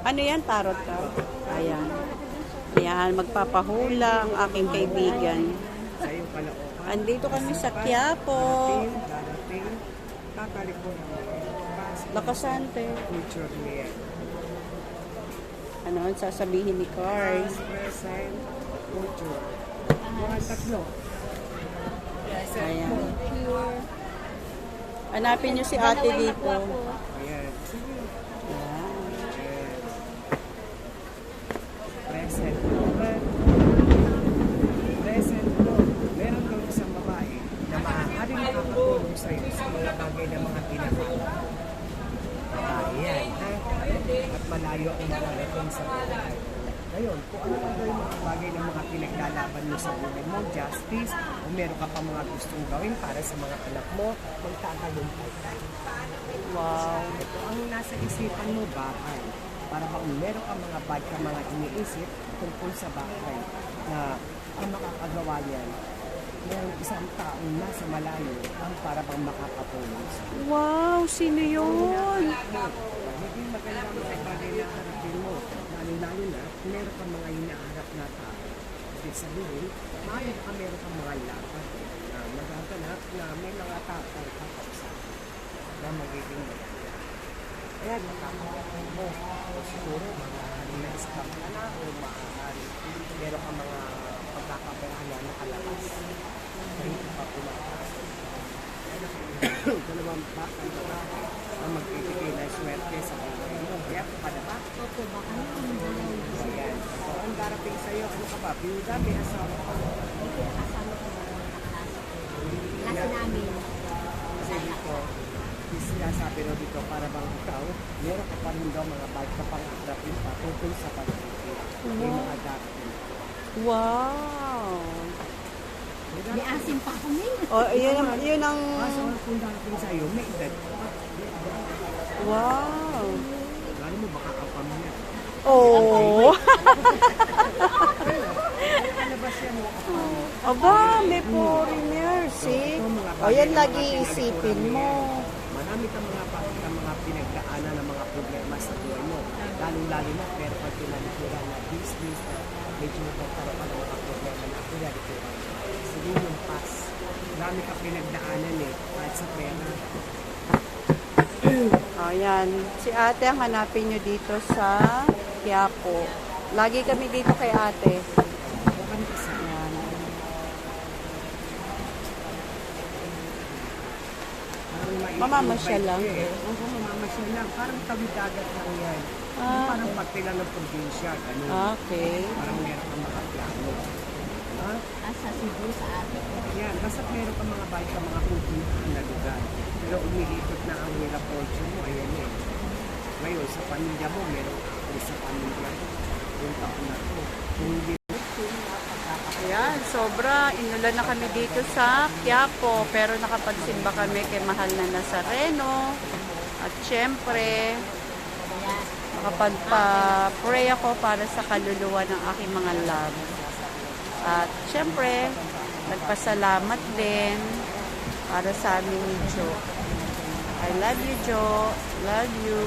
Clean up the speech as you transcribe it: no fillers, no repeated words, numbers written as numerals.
Ano yan? Tarot ka? Ayan. Ayan, magpapahula ang aking kaibigan. Sa'yo kalookan. Andito kami sa Quiapo. Darating, tatalik mo na. Lakasante. Future niya. Ano ang sasabihin ni Cars? Past, present, future. Mga tatlo. Ayan. Hanapin niyo si ate dito. Ayan. Sige. Ayan. Yes. Present. Present mo. Meron kang isang babae na maaaring makakatulong sa'yo sa mga bagay na mga ginagawa. Ayan. At malayo ang mararating sa buhay. Ngayon, kung ano ang yung mga bagay na mga pinaglalaban mo sa buhay mo, justice, o meron ka pa mga gustong gawin para sa mga anak mo, magtatagumpay ka. Wow. Ito ang nasa isipan mo, bakay. Para bang meron ka mga bad ka mga iniisip tungkol sa bakay na ang makakagawa niyan, meron isang taong nasa malayo ang para bang makakatulong sa iyo. Wow, sino yun? Hindi maganda mga bagay na harapin mo, lalo-lalo na meron ka mga hinaharap na tao. Ibig sabihin, maaari ka meron ka mga laban na magaganap na may mga tao kakausap na magiging maganda. Kaya nakakatawa mo, o siguro maaaring na-scam ka na o maaaring meron ka mga pagkakabayahan na nakalabas na hindi pa pumapasok. Dalawang bakal na na magbibigay ng swerte sa buhay mo. Kaya pa na ba? Opo, baka naman. Ayan. So, ang darating sa'yo, ano ka ba? Biyuda, may asawa ka. Hindi, kasama ko ba mga kaklase ko. Klase namin. Kasi dito, sinasabi ro dito para bang ikaw, meron ka pa rin daw mga bad ka pang atrapin pa tungkol sa pag-ibig. May mga darating. Wow. May asim pa kami. Oh, yun ang... Kaso kung darating sa'yo, may edad. Wow. Lalo mo baka kapamilya. Oh. Kalabas yan mo kapamilya. Aba, may foreigner, see? O, yan lagi isipin mo. Marami kang mga pinagdaanan ng mga problema sa buhay mo. Lalo-lalo na pero pag pinalikuran na business na medyo magkakaroon ka ng mga problema na pinalikuran. Sige yung past. Marami kang pinagdaanan kahit sa pera. Ayan. Si ate ang hanapin nyo dito sa Quiapo. Lagi kami dito kay ate. Bukan kasi. Ayan. Mamamasyal lang. Oo, mamamasyal lang. Parang tawid dagat lang yan. Ah, Parang pagtila ng probinsya. Ganun. okay. Parang meron kang makaplano. Ha? Sa Cebu, sa atin. Yan, basta meron ka mga bike ka mga pupuntahan na lugar. Pero umilipot na ang hirap fortune mo, ayan Ngayon, sa pamilya mo, meron ka sa pamilya mo. Yung taon na to. Kung hindi Ayan, sobra. Inulan na kami dito sa Quiapo. Pero nakapagsimba kami kay Mahal na Nazareno. At syempre, nakapagpa-pray ako para sa kaluluwa ng aking mga love. At syempre, nagpasalamat din para sa amin ni Jo. I love you, Jo. Love you.